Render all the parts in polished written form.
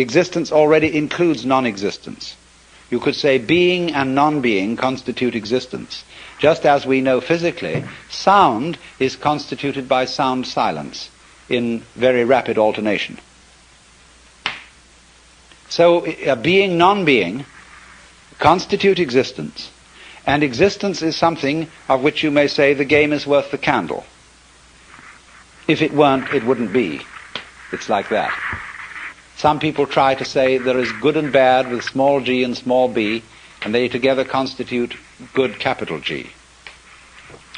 existence already includes non-existence. You could say being and non-being constitute existence. Just as we know physically, sound is constituted by sound silence in very rapid alternation. So being, non-being constitute existence. And existence is something of which you may say the game is worth the candle. If it weren't, it wouldn't be. It's like that. Some people try to say there is good and bad with small g and small b, and they together constitute good capital G.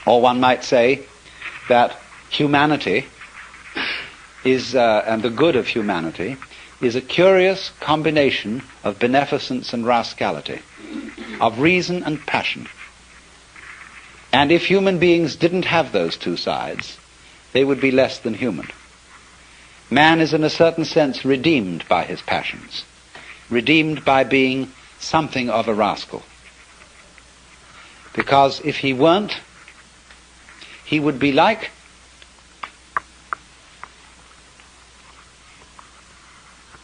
Or one might say that humanity is, and the good of humanity, is a curious combination of beneficence and rascality, of reason and passion. And if human beings didn't have those two sides, they would be less than human. Man is in a certain sense redeemed by his passions, redeemed by being something of a rascal. Because if he weren't, he would be like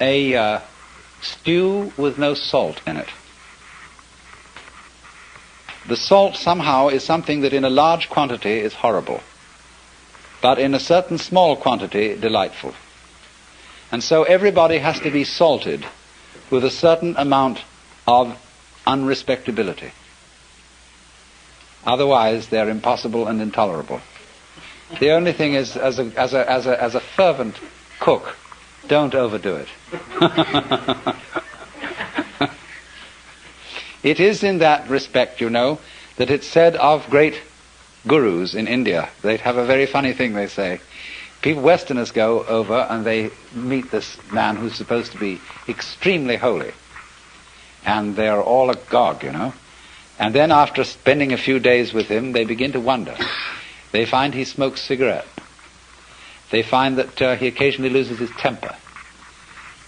a stew with no salt in it. The salt somehow is something that in a large quantity is horrible, but in a certain small quantity delightful. And so everybody has to be salted with a certain amount of unrespectability. Otherwise, they're impossible and intolerable. The only thing is, as a fervent cook, don't overdo it. It is in that respect, you know, that it's said of great gurus in India. They have a very funny thing they say. People, Westerners, go over and they meet this man who's supposed to be extremely holy. And they're all agog, you know. And then after spending a few days with him, they begin to wonder. They find he smokes cigarette. They find that he occasionally loses his temper.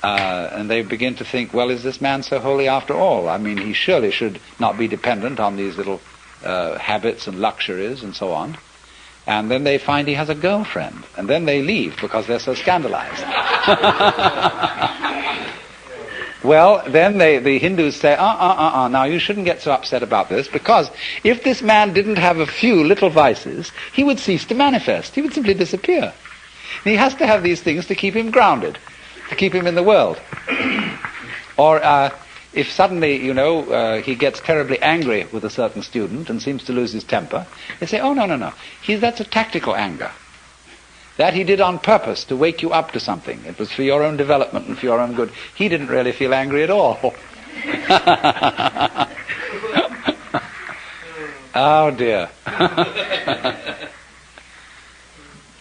And they begin to think, well, is this man so holy after all? I mean, he surely should not be dependent on these little habits and luxuries and so on. And then they find he has a girlfriend. And then they leave because they're so scandalized. Well, then the Hindus say, now you shouldn't get so upset about this, because if this man didn't have a few little vices, he would cease to manifest. He would simply disappear. And he has to have these things to keep him grounded, to keep him in the world. Or if suddenly, you know, he gets terribly angry with a certain student and seems to lose his temper, they say, oh, no. That's a tactical anger. That he did on purpose to wake you up to something. It was for your own development and for your own good. He didn't really feel angry at all. Oh, dear.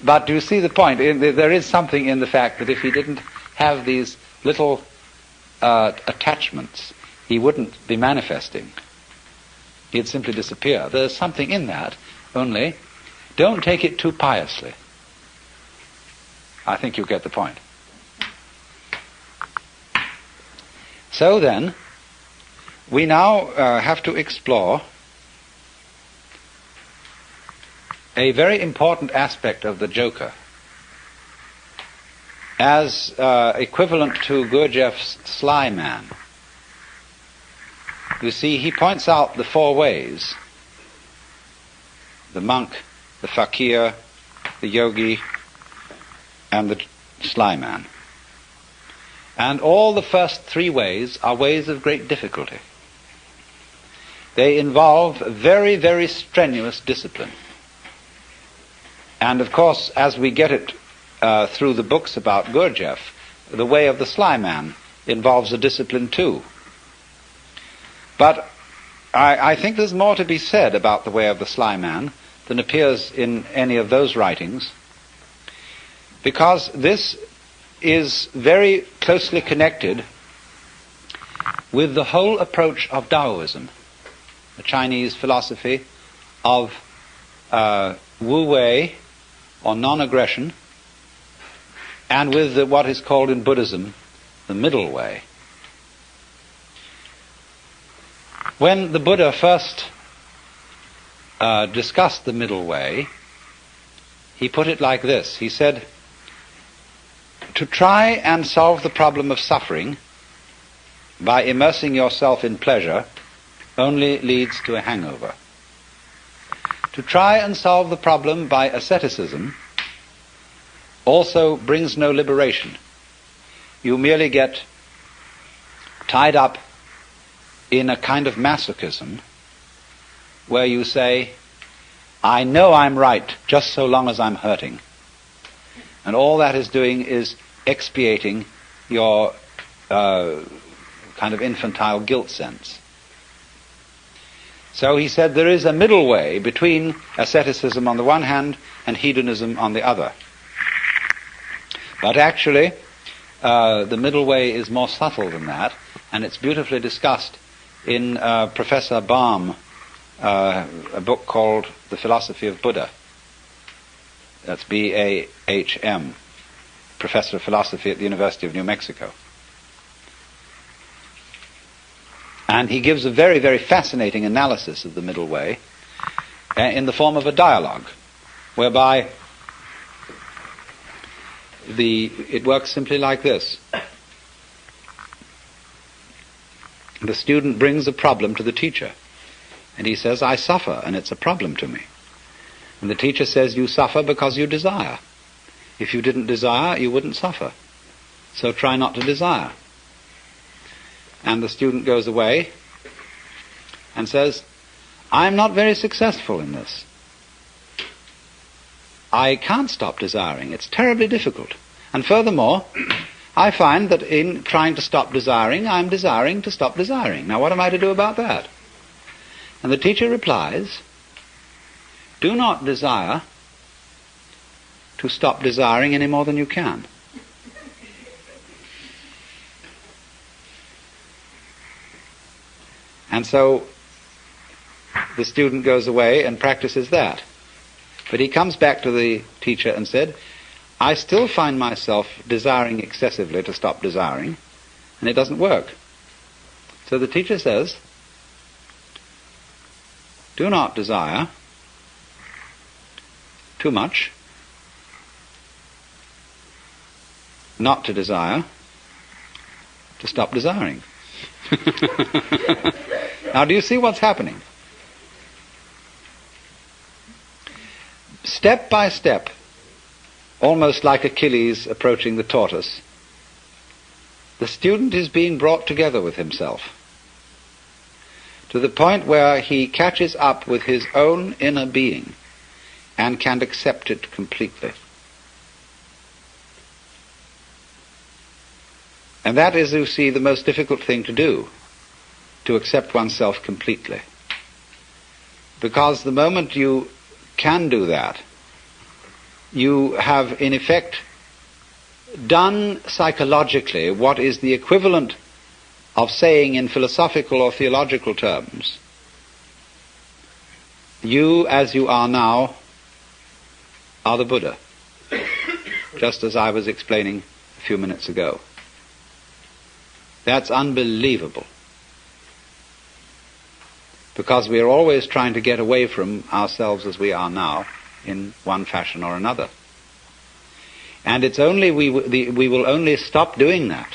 But do you see the point? There is something in the fact that if he didn't have these little attachments, he wouldn't be manifesting. He'd simply disappear. There's something in that, only don't take it too piously. I think you get the point. So then, we now have to explore a very important aspect of the Joker as equivalent to Gurdjieff's sly man. You see, he points out the four ways: the monk, the fakir, the yogi, and the sly man. And all the first three ways are ways of great difficulty. They involve very, very strenuous discipline. And of course, as we get it through the books about Gurdjieff, the way of the sly man involves a discipline too. But I think there's more to be said about the way of the sly man than appears in any of those writings, because this is very closely connected with the whole approach of Taoism, the Chinese philosophy of Wu Wei, or non-aggression, and with what is called in Buddhism the middle way. When the Buddha first discussed the middle way, he put it like this. He said, To try and solve the problem of suffering by immersing yourself in pleasure only leads to a hangover. To try and solve the problem by asceticism also brings no liberation. You merely get tied up in a kind of masochism where you say, I know I'm right just so long as I'm hurting. And all that is doing is expiating your kind of infantile guilt sense. So he said there is a middle way between asceticism on the one hand and hedonism on the other. But actually, the middle way is more subtle than that, and it's beautifully discussed in Professor Baum, a book called The Philosophy of Buddha. That's B-A-H-M, Professor of Philosophy at the University of New Mexico. And he gives a very, very fascinating analysis of the middle way in the form of a dialogue, whereby it works simply like this. The student brings a problem to the teacher, and he says, I suffer, and it's a problem to me. And the teacher says, you suffer because you desire. If you didn't desire, you wouldn't suffer. So try not to desire. And the student goes away and says, I'm not very successful in this. I can't stop desiring. It's terribly difficult. And furthermore, I find that in trying to stop desiring, I'm desiring to stop desiring. Now what am I to do about that? And the teacher replies, do not desire to stop desiring any more than you can. And so the student goes away and practices that. But he comes back to the teacher and said, I still find myself desiring excessively to stop desiring, and it doesn't work. So the teacher says, do not desire too much, not to desire, to stop desiring. Now, do you see what's happening? Step by step, almost like Achilles approaching the tortoise, the student is being brought together with himself to the point where he catches up with his own inner being and can accept it completely. And that is, you see, the most difficult thing to do, to accept oneself completely. Because the moment you can do that, you have in effect done psychologically what is the equivalent of saying in philosophical or theological terms, you as you are now are the Buddha, just as I was explaining a few minutes ago. That's unbelievable, because we are always trying to get away from ourselves as we are now in one fashion or another. And it's only we will only stop doing that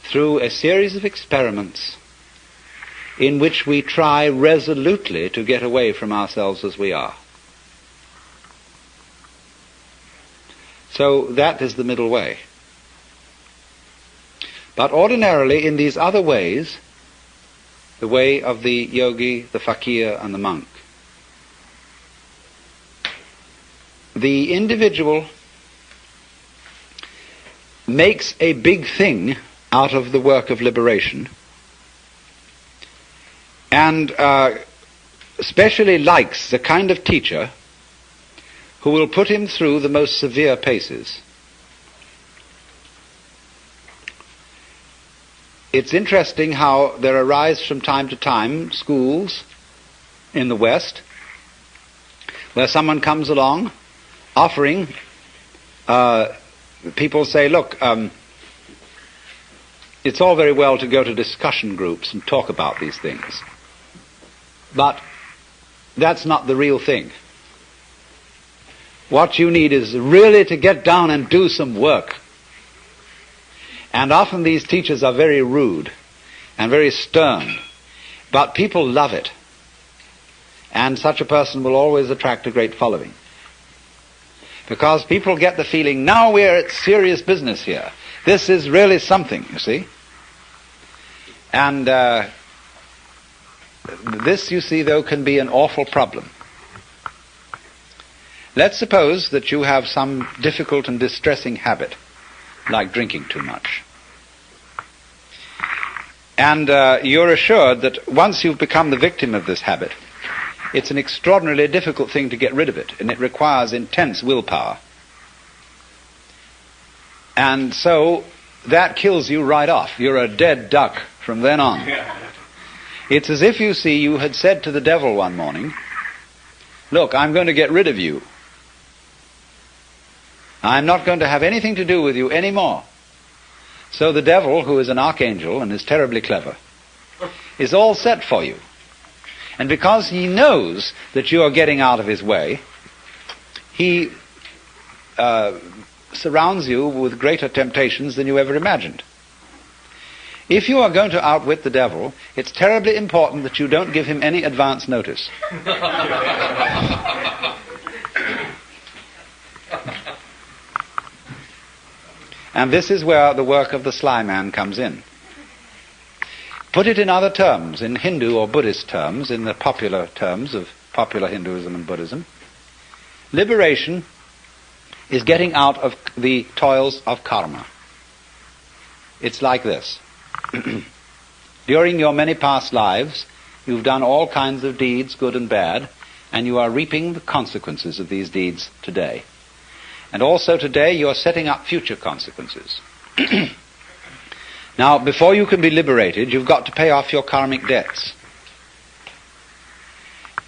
through a series of experiments in which we try resolutely to get away from ourselves as we are. So that is the middle way. But ordinarily in these other ways, the way of the yogi, the fakir, and the monk, the individual makes a big thing out of the work of liberation, and especially likes the kind of teacher who will put him through the most severe paces. It's interesting how there arise from time to time schools in the West where someone comes along offering, people say, look, it's all very well to go to discussion groups and talk about these things, but that's not the real thing. What you need is really to get down and do some work. And often these teachers are very rude and very stern, but people love it. And such a person will always attract a great following. Because people get the feeling, now we're at serious business here. This is really something, you see. And this, you see, though, can be an awful problem. Let's suppose that you have some difficult and distressing habit, like drinking too much. And you're assured that once you've become the victim of this habit, it's an extraordinarily difficult thing to get rid of it, and it requires intense willpower. And so that kills you right off. You're a dead duck from then on. It's as if, you see, you had said to the devil one morning, look, I'm going to get rid of you. I'm not going to have anything to do with you anymore. So the devil, who is an archangel and is terribly clever, is all set for you. And because he knows that you are getting out of his way, he surrounds you with greater temptations than you ever imagined. If you are going to outwit the devil, it's terribly important that you don't give him any advance notice. And this is where the work of the sly man comes in. Put it in other terms, in Hindu or Buddhist terms, in the popular terms of popular Hinduism and Buddhism. Liberation is getting out of the toils of karma. It's like this. During your many past lives, you've done all kinds of deeds, good and bad, and you are reaping the consequences of these deeds today. And also today you're setting up future consequences. Now, before you can be liberated, you've got to pay off your karmic debts.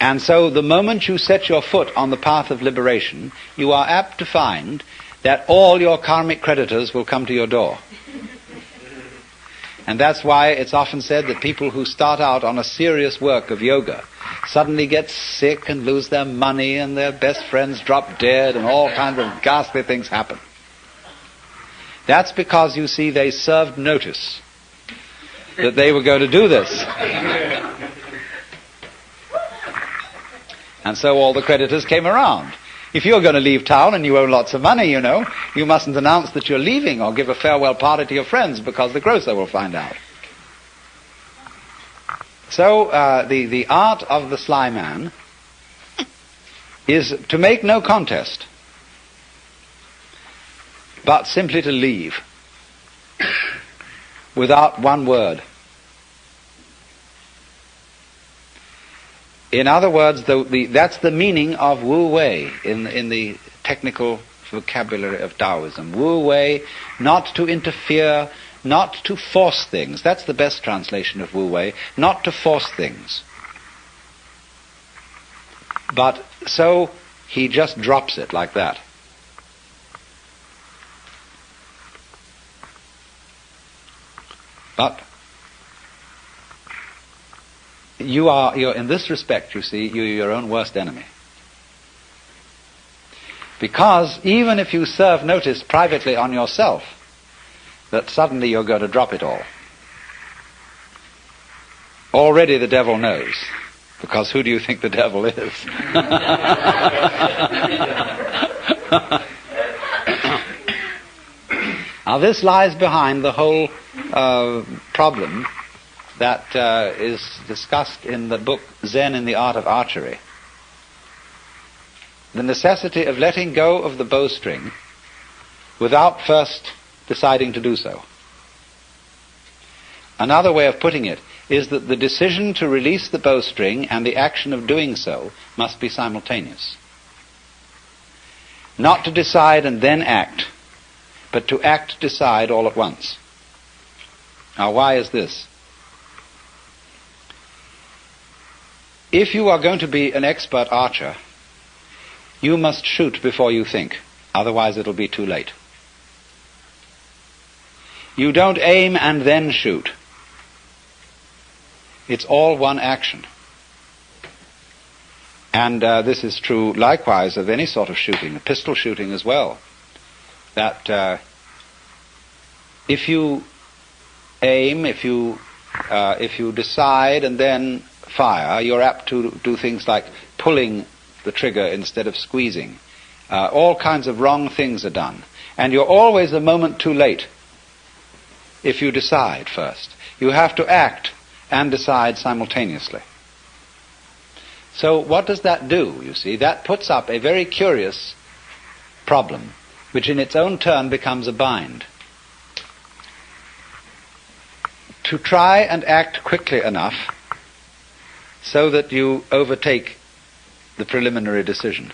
And so the moment you set your foot on the path of liberation, you are apt to find that all your karmic creditors will come to your door. And that's why it's often said that people who start out on a serious work of yoga suddenly get sick and lose their money and their best friends drop dead and all kinds of ghastly things happen. That's because, you see, they served notice that they were going to do this. And so all the creditors came around. If you're going to leave town and you owe lots of money, you know, you mustn't announce that you're leaving or give a farewell party to your friends because the grocer will find out. So the art of the sly man is to make no contest, but simply to leave without one word. In other words, that's the meaning of Wu Wei in the technical vocabulary of Taoism. Wu Wei, not to interfere, not to force things. That's the best translation of Wu Wei, not to force things. But so he just drops it like that. But you're in this respect, you see, you're your own worst enemy. Because even if you serve notice privately on yourself that suddenly you're going to drop it all, already the devil knows. Because who do you think the devil is? Now this lies behind the whole problem that is discussed in the book Zen in the Art of Archery. The necessity of letting go of the bowstring without first deciding to do so. Another way of putting it is that the decision to release the bowstring and the action of doing so must be simultaneous. Not to decide and then act, but to act, decide all at once. Now, why is this? If you are going to be an expert archer, you must shoot before you think, otherwise it'll be too late. You don't aim and then shoot. It's all one action. And this is true likewise of any sort of shooting, pistol shooting as well. That if you aim, if you decide and then fire, you're apt to do things like pulling the trigger instead of squeezing. All kinds of wrong things are done. And you're always a moment too late if you decide first. You have to act and decide simultaneously. So what does that do, you see? That puts up a very curious problem, which in its own turn becomes a bind. To try and act quickly enough so that you overtake the preliminary decision.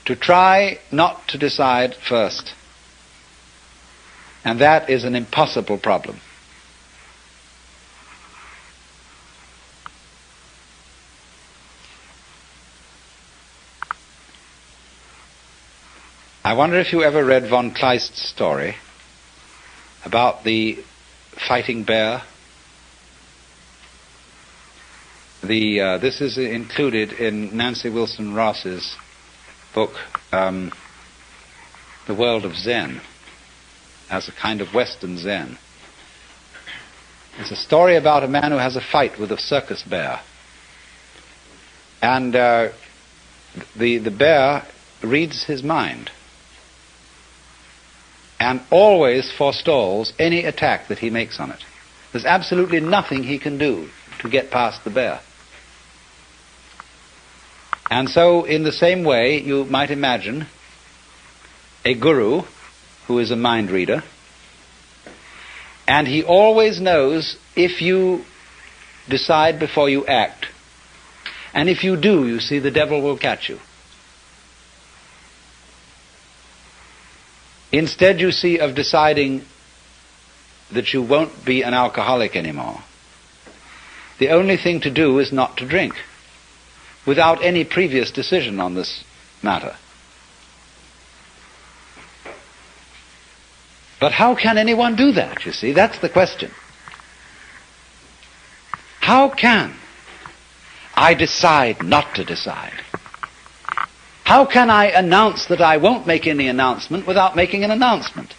To try not to decide first. And that is an impossible problem. I wonder if you ever read von Kleist's story about the fighting bear. This is included in Nancy Wilson Ross's book, The World of Zen, as a kind of Western Zen. It's a story about a man who has a fight with a circus bear. And the bear reads his mind and always forestalls any attack that he makes on it. There's absolutely nothing he can do to get past the bear. And so, in the same way, you might imagine a guru who is a mind reader, and he always knows if you decide before you act, and if you do, you see, the devil will catch you. Instead, you see, of deciding that you won't be an alcoholic anymore, the only thing to do is not to drink, without any previous decision on this matter. But how can anyone do that, you see? That's the question. How can I decide not to decide? How can I announce that I won't make any announcement without making an announcement?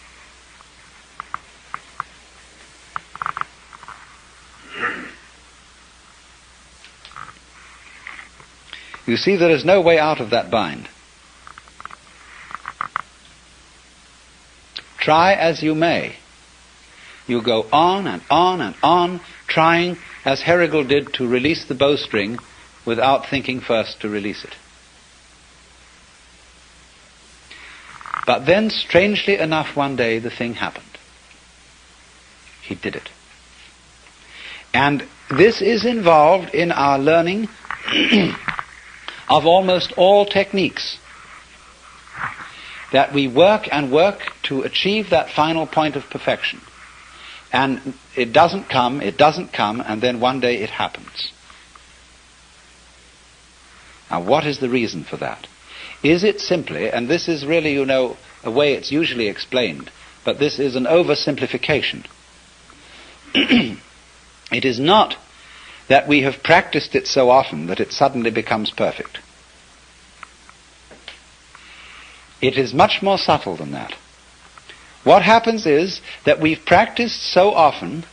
You see, there is no way out of that bind. Try as you may, you go on and on and on, trying, as Herrigal did, to release the bowstring without thinking first to release it. But then, strangely enough, one day the thing happened. He did it. And this is involved in our learning of almost all techniques. That we work and work to achieve that final point of perfection. And it doesn't come, and then one day it happens. Now, what is the reason for that? Is it simply, and this is really, you know, a way it's usually explained, but this is an oversimplification. It is not that we have practiced it so often that it suddenly becomes perfect. It is much more subtle than that. What happens is that we've practiced so often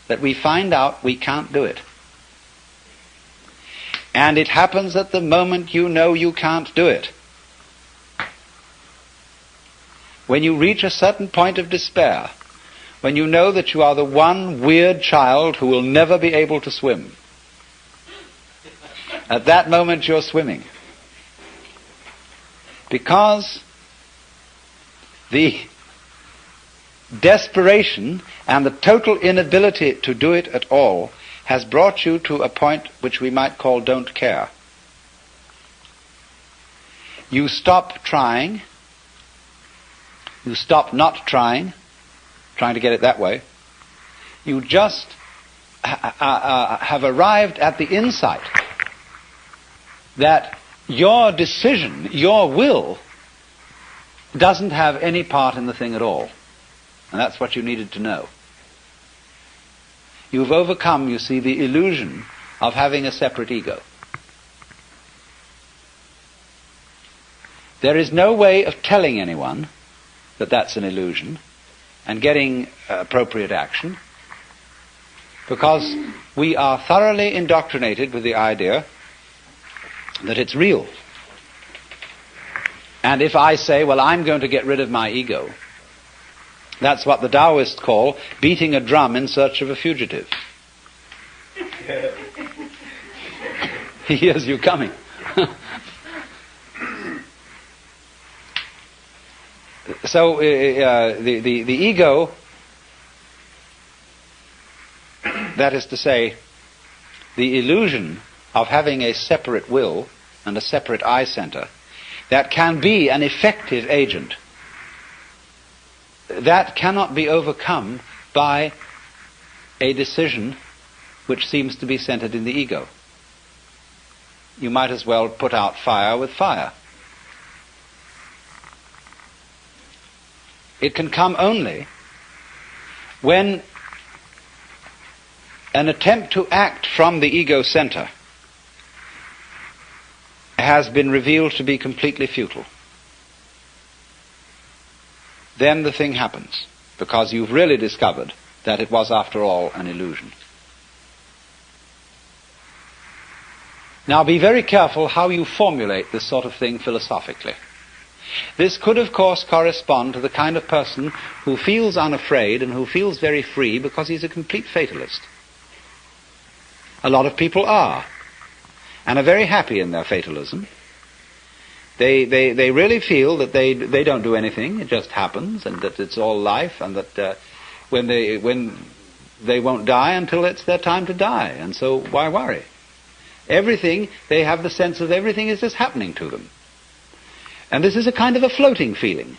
that we find out we can't do it. And it happens at the moment you know you can't do it. When you reach a certain point of despair, when you know that you are the one weird child who will never be able to swim, at that moment you're swimming. Because the desperation and the total inability to do it at all has brought you to a point which we might call don't care. You stop trying. You stop not trying to get it that way. You just have arrived at the insight that your decision, your will, doesn't have any part in the thing at all. And that's what you needed to know. You've overcome, you see, the illusion of having a separate ego. There is no way of telling anyone that that's an illusion and getting appropriate action, because we are thoroughly indoctrinated with the idea that it's real. And if I say, well, I'm going to get rid of my ego, that's what the Taoists call beating a drum in search of a fugitive. He hears you coming. So the ego, that is to say, the illusion of having a separate will and a separate I center, that can be an effective agent, that cannot be overcome by a decision which seems to be centered in the ego. You might as well put out fire with fire. It can come only when an attempt to act from the ego center has been revealed to be completely futile. Then the thing happens, because you've really discovered that it was, after all, an illusion. Now, be very careful how you formulate this sort of thing philosophically. This could, of course, correspond to the kind of person who feels unafraid and who feels very free because he's a complete fatalist. A lot of people are, and are very happy in their fatalism. They really feel that they don't do anything, it just happens, and that it's all life, and that when they won't die until it's their time to die, and so why worry? Everything, they have the sense of everything is just happening to them. And this is a kind of a floating feeling.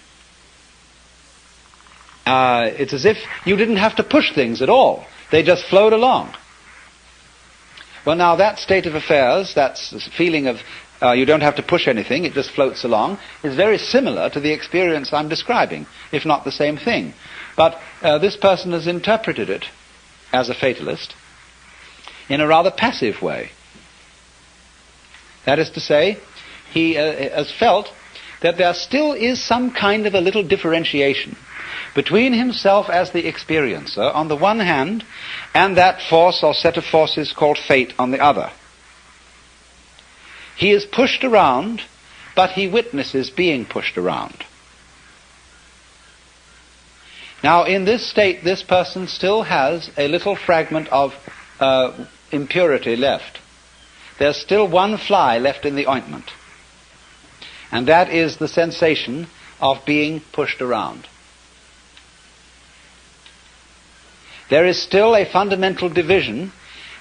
It's as if you didn't have to push things at all. They just flowed along. Well, now that state of affairs, that feeling of you don't have to push anything, it just floats along, is very similar to the experience I'm describing, if not the same thing. But this person has interpreted it as a fatalist in a rather passive way. That is to say, he has felt that there still is some kind of a little differentiation between himself as the experiencer on the one hand and that force or set of forces called fate on the other. He is pushed around, but he witnesses being pushed around. Now, in this state, this person still has a little fragment of impurity left. There's still one fly left in the ointment. And that is the sensation of being pushed around. There is still a fundamental division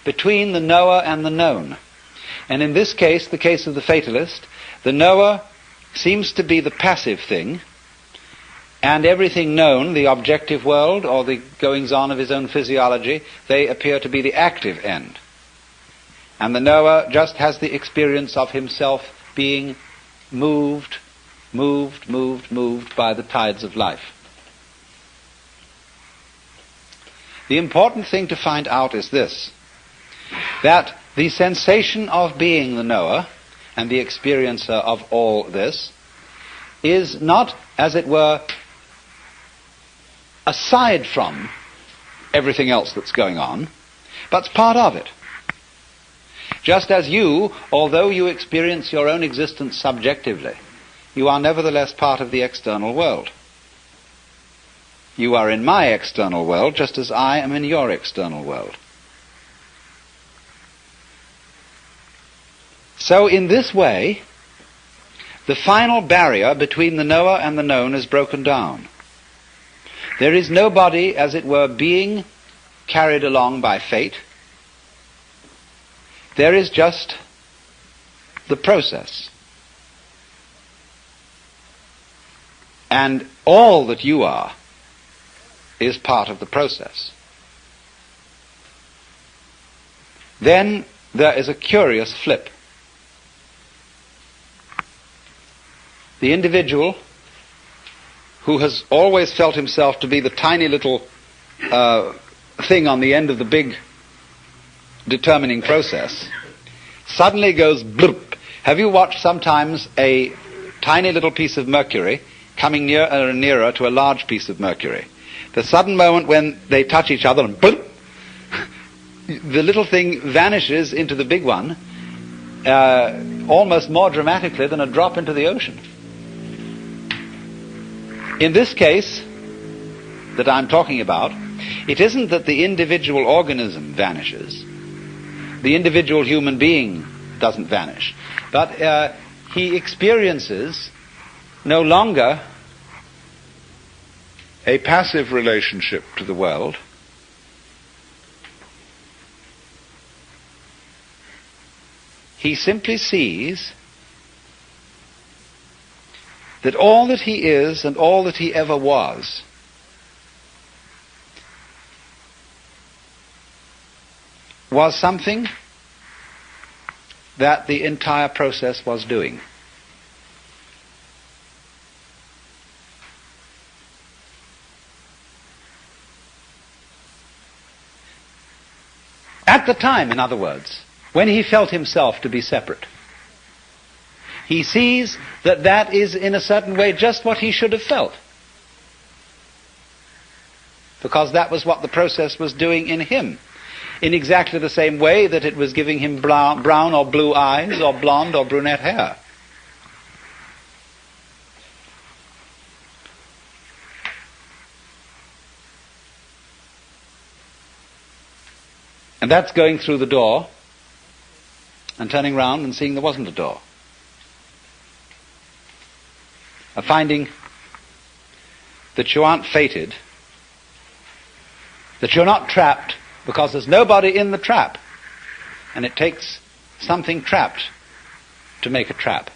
between the knower and the known. And in this case, the case of the fatalist, the knower seems to be the passive thing, and everything known, the objective world or the goings-on of his own physiology, they appear to be the active end. And the knower just has the experience of himself being moved by the tides of life. The important thing to find out is this, that the sensation of being the knower and the experiencer of all this is not, as it were, aside from everything else that's going on, but part of it. Just as you, although you experience your own existence subjectively, you are nevertheless part of the external world. You are in my external world just as I am in your external world. So in this way, the final barrier between the knower and the known is broken down. There is nobody, as it were, being carried along by fate. There is just the process. And all that you are is part of the process. Then there is a curious flip. The individual who has always felt himself to be the tiny little thing on the end of the big determining process suddenly goes bloop. Have you watched sometimes a tiny little piece of mercury coming nearer and nearer to a large piece of mercury? The sudden moment when they touch each other and bloop, the little thing vanishes into the big one almost more dramatically than a drop into the ocean. In this case that I'm talking about, it isn't that the individual organism vanishes. The individual human being doesn't vanish. But he experiences no longer a passive relationship to the world, he simply sees that all that he is and all that he ever was something that the entire process was doing. At the time, in other words, when he felt himself to be separate, he sees that that is in a certain way just what he should have felt, because that was what the process was doing in him, in exactly the same way that it was giving him brown or blue eyes or blonde or brunette hair. And that's going through the door and turning round and seeing there wasn't a door. Of finding that you aren't fated, that you're not trapped, because there's nobody in the trap, and it takes something trapped to make a trap.